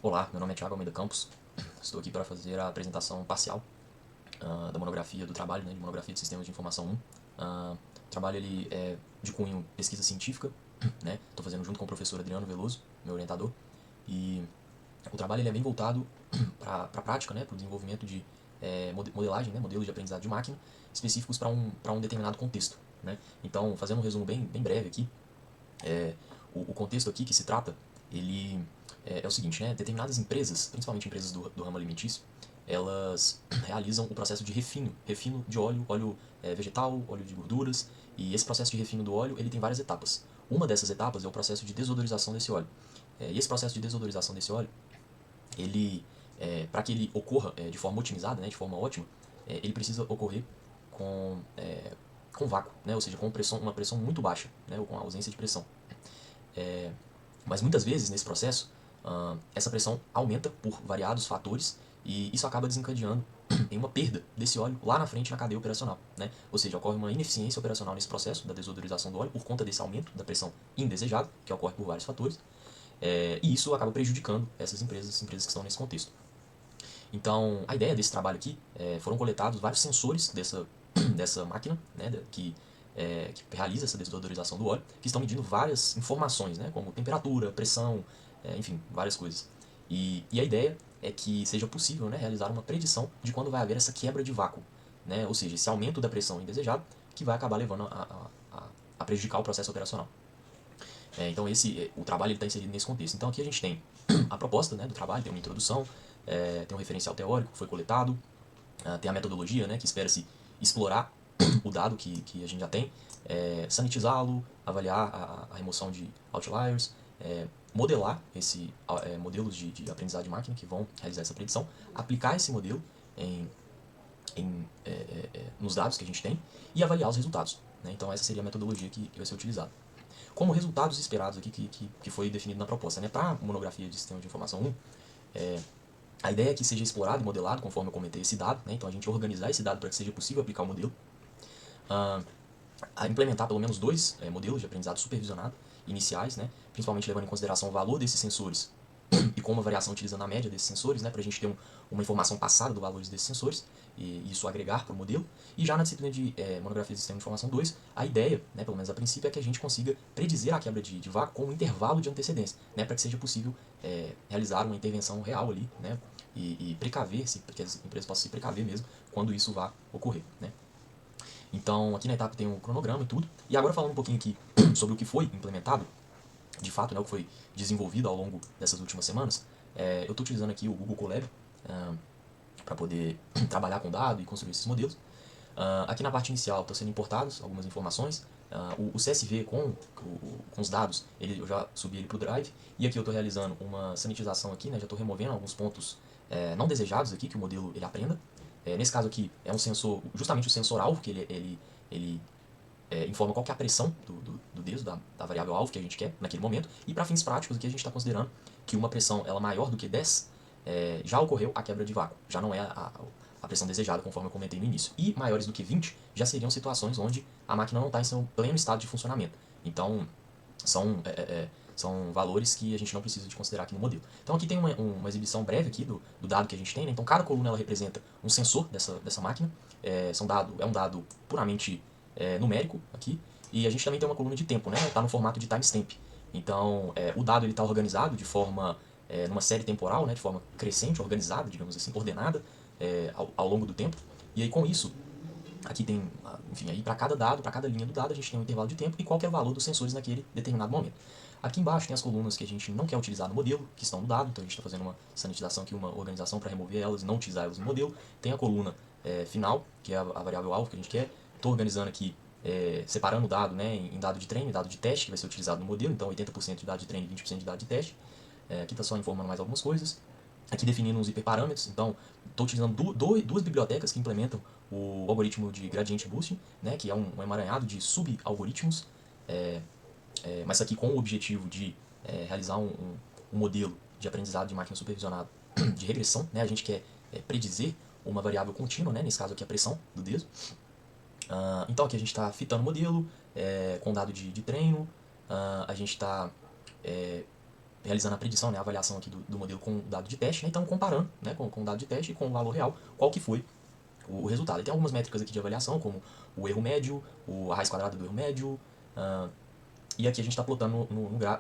Olá, meu nome é Thiago Almeida Campos. Estou aqui para fazer a apresentação parcial da monografia do trabalho, né, de monografia de sistemas de informação 1. O trabalho ele é de cunho pesquisa científica, né? Estou fazendo junto com o professor Adriano Veloso, meu orientador, e o trabalho ele é bem voltado para a prática, né, para o desenvolvimento de modelagem, né, modelos de aprendizado de máquina específicos para um determinado contexto, né? Então, fazendo um resumo bem breve aqui, o contexto aqui que se trata, ele é o seguinte, né? Determinadas empresas, principalmente empresas do ramo alimentício, elas realizam o processo de refino de óleo, óleo vegetal, óleo de gorduras, e esse processo de refino do óleo, ele tem várias etapas. Uma dessas etapas é o processo de desodorização desse óleo. E esse processo de desodorização desse óleo, ele, para que ele ocorra de forma otimizada, né, de forma ótima, ele precisa ocorrer com, com vácuo, né, ou seja, com uma pressão muito baixa, né, ou com ausência de pressão. Mas muitas vezes nesse processo, essa pressão aumenta por variados fatores e isso acaba desencadeando em uma perda desse óleo lá na frente na cadeia operacional, né? Ou seja, ocorre uma ineficiência operacional nesse processo da desodorização do óleo por conta desse aumento da pressão indesejada, que ocorre por vários fatores, e isso acaba prejudicando essas empresas que estão nesse contexto. Então, a ideia desse trabalho aqui, foram coletados vários sensores dessa máquina, né, que realiza essa desodorização do óleo, que estão medindo várias informações, né, como temperatura, pressão, enfim, várias coisas. E a ideia é que seja possível, né, realizar uma predição de quando vai haver essa quebra de vácuo, né, ou seja, esse aumento da pressão indesejada, que vai acabar levando a prejudicar o processo operacional. Então o trabalho está inserido nesse contexto. Então aqui a gente tem a proposta, né, do trabalho, tem uma introdução, tem um referencial teórico que foi coletado, tem a metodologia, né, que espera-se explorar o dado que a gente já tem, sanitizá-lo, avaliar a remoção de outliers, modelar modelos de aprendizado de máquina que vão realizar essa predição, aplicar esse modelo em, nos dados que a gente tem e avaliar os resultados, né? Então essa seria a metodologia que vai ser utilizada. Como resultados esperados aqui que foi definido na proposta, né? Para a monografia de sistema de informação 1, a ideia é que seja explorado e modelado, conforme eu comentei, esse dado, né? Então a gente organizar esse dado para que seja possível aplicar o modelo, a implementar pelo menos dois modelos de aprendizado supervisionado iniciais, né? Principalmente levando em consideração o valor desses sensores e como a variação utilizando a média desses sensores, né, para a gente ter uma informação passada do valores desses sensores e isso agregar para o modelo. E já na disciplina de monografia de sistema de informação 2, a ideia, né, pelo menos a princípio, é que a gente consiga predizer a quebra de vácuo com um intervalo de antecedência, né, para que seja possível realizar uma intervenção real ali, né, e precaver, que as empresas possam se precaver mesmo quando isso vá ocorrer, né. Então, aqui na etapa tem um cronograma e tudo. E agora falando um pouquinho aqui sobre o que foi implementado, de fato, né, o que foi desenvolvido ao longo dessas últimas semanas, eu estou utilizando aqui o Google Colab para poder trabalhar com dado e construir esses modelos. Aqui na parte inicial estão sendo importadas algumas informações. O CSV com os dados, eu já subi ele para o Drive. E aqui eu estou realizando uma sanitização aqui, né, já estou removendo alguns pontos não desejados aqui que o modelo ele aprenda. Nesse caso aqui é um sensor, justamente o sensor-alvo, que ele informa qual que é a pressão do dedo, da variável alvo que a gente quer naquele momento. E para fins práticos, aqui a gente está considerando que uma pressão ela maior do que 10 já ocorreu a quebra de vácuo. Já não é a pressão desejada, conforme eu comentei no início. E maiores do que 20 já seriam situações onde a máquina não está em seu pleno estado de funcionamento. Então, são valores que a gente não precisa de considerar aqui no modelo. Então aqui tem uma exibição breve aqui do dado que a gente tem, né? Então cada coluna ela representa um sensor dessa máquina, é um dado puramente numérico aqui, e a gente também tem uma coluna de tempo, né? Está no formato de timestamp. Então o dado está organizado de forma, numa série temporal, né? De forma crescente, organizada, digamos assim, ordenada ao longo do tempo, e aí com isso aqui tem, enfim, aí para cada dado, para cada linha do dado, a gente tem um intervalo de tempo e qual que é o valor dos sensores naquele determinado momento. Aqui embaixo tem as colunas que a gente não quer utilizar no modelo, que estão no dado, então a gente está fazendo uma sanitização aqui, uma organização para remover elas e não utilizar elas no modelo. Tem a coluna final, que é a variável alvo que a gente quer. Estou organizando aqui, separando o dado, né, em dado de treino e dado de teste, que vai ser utilizado no modelo, então 80% de dado de treino e 20% de dado de teste. Aqui está só informando mais algumas coisas. Aqui definindo uns hiperparâmetros, então estou utilizando duas bibliotecas que implementam o algoritmo de gradient boosting, né, que é um emaranhado de sub-algoritmos, mas aqui com o objetivo de realizar um modelo de aprendizado de máquina supervisionado de regressão, né, a gente quer predizer uma variável contínua, né, nesse caso aqui a pressão do dedo. Então aqui a gente está fitando o modelo com dado de treino, a gente está realizando a predição, né, a avaliação aqui do modelo com o dado de teste, né, então comparando, né, com o dado de teste e com o valor real, qual que foi o resultado. E tem algumas métricas aqui de avaliação, como o erro médio, a raiz quadrada do erro médio, e aqui a gente está plotando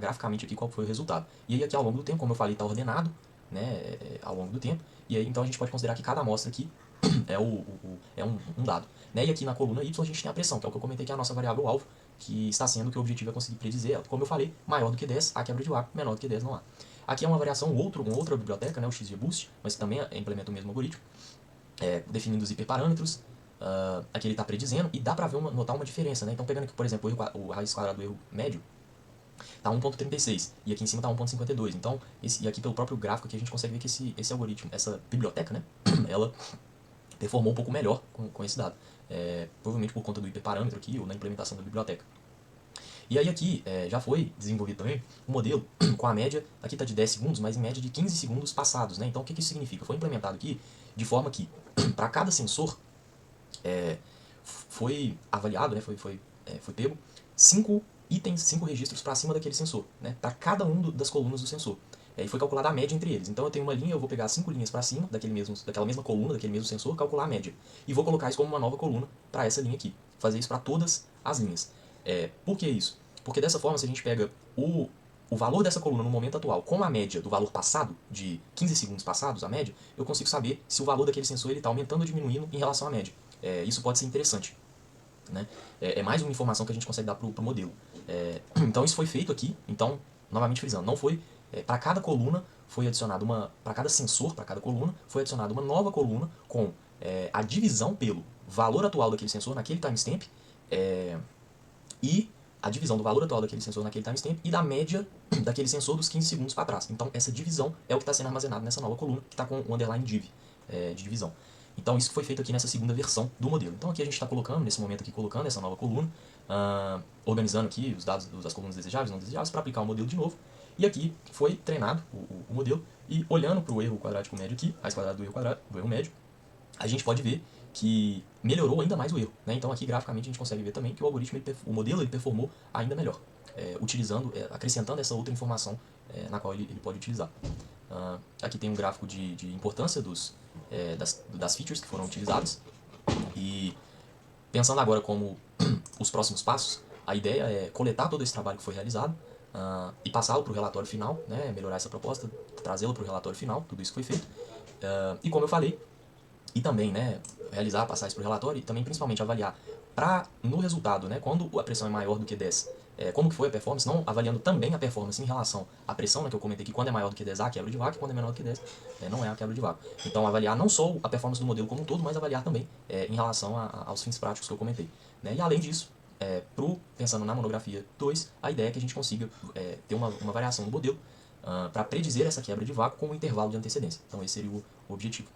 graficamente aqui qual foi o resultado. E aí aqui ao longo do tempo, como eu falei, está ordenado, né, ao longo do tempo, e aí então a gente pode considerar que cada amostra aqui é, um dado. Né? E aqui na coluna Y a gente tem a pressão, que é o que eu comentei, que é a nossa variável alvo, que está sendo que o objetivo é conseguir predizer ela. Como eu falei, maior do que 10 há quebra de vácuo, menor do que 10 não há. Aqui é uma variação, uma outra biblioteca, né, o XGBoost, mas que também implementa o mesmo algoritmo, definindo os hiperparâmetros. Aqui ele está predizendo e dá para notar uma diferença. Né? Então pegando aqui, por exemplo, o raiz quadrada do erro médio, está 1.36 e aqui em cima está 1.52. Então, e aqui pelo próprio gráfico aqui a gente consegue ver que esse algoritmo, essa biblioteca, né, ela performou um pouco melhor com esse dado. Provavelmente por conta do hiperparâmetro aqui ou na implementação da biblioteca. E aí aqui já foi desenvolvido também um modelo com a média, aqui está de 10 segundos, mas em média de 15 segundos passados. Né? Então o que isso significa? Foi implementado aqui de forma que para cada sensor foi avaliado, né? foi pego 5 itens, 5 registros para cima daquele sensor, né? Para cada das colunas do sensor. E foi calculada a média entre eles. Então eu tenho uma linha, eu vou pegar 5 linhas para cima daquela mesma coluna, daquele mesmo sensor, calcular a média. E vou colocar isso como uma nova coluna para essa linha aqui. Fazer isso para todas as linhas. Por que isso? Porque dessa forma, se a gente pega o valor dessa coluna no momento atual com a média do valor passado, de 15 segundos passados, a média, eu consigo saber se o valor daquele sensor está aumentando ou diminuindo em relação à média. Isso pode ser interessante. Né? Mais uma informação que a gente consegue dar para o modelo. Então isso foi feito aqui, então, novamente frisando, não foi para cada coluna foi adicionado para cada sensor, para cada coluna, foi adicionada uma nova coluna com a divisão pelo valor atual daquele sensor naquele timestamp e a divisão do valor atual daquele sensor naquele timestamp e da média daquele sensor dos 15 segundos para trás. Então essa divisão é o que está sendo armazenado nessa nova coluna, que está com o underline div, de divisão. Então isso foi feito aqui nessa segunda versão do modelo. Então aqui a gente está colocando, nesse momento aqui, colocando essa nova coluna, organizando aqui os dados das colunas desejáveis e não desejáveis para aplicar o modelo de novo. E aqui foi treinado o modelo e olhando para o erro quadrático médio aqui, raiz quadrada do erro médio, a gente pode ver que melhorou ainda mais o erro. Né? Então aqui graficamente a gente consegue ver também que o algoritmo, o modelo ele performou ainda melhor, acrescentando essa outra informação na qual ele pode utilizar. Aqui tem um gráfico de importância das features que foram utilizadas. E pensando agora como os próximos passos, a ideia é coletar todo esse trabalho que foi realizado e passá-lo para o relatório final, né, melhorar essa proposta, trazê-lo para o relatório final, tudo isso foi feito. E como eu falei, e também passar isso para o relatório e também principalmente avaliar no resultado, né, quando a pressão é maior do que 10, como que foi a performance, não avaliando também a performance em relação à pressão, né, que eu comentei que quando é maior do que 10 há quebra de vácuo, e quando é menor do que 10 não é a quebra de vácuo. Então avaliar não só a performance do modelo como um todo, mas avaliar também em relação aos fins práticos que eu comentei. Né? E além disso, pensando na monografia 2, a ideia é que a gente consiga ter uma variação do modelo para predizer essa quebra de vácuo com um intervalo de antecedência. Então esse seria o objetivo.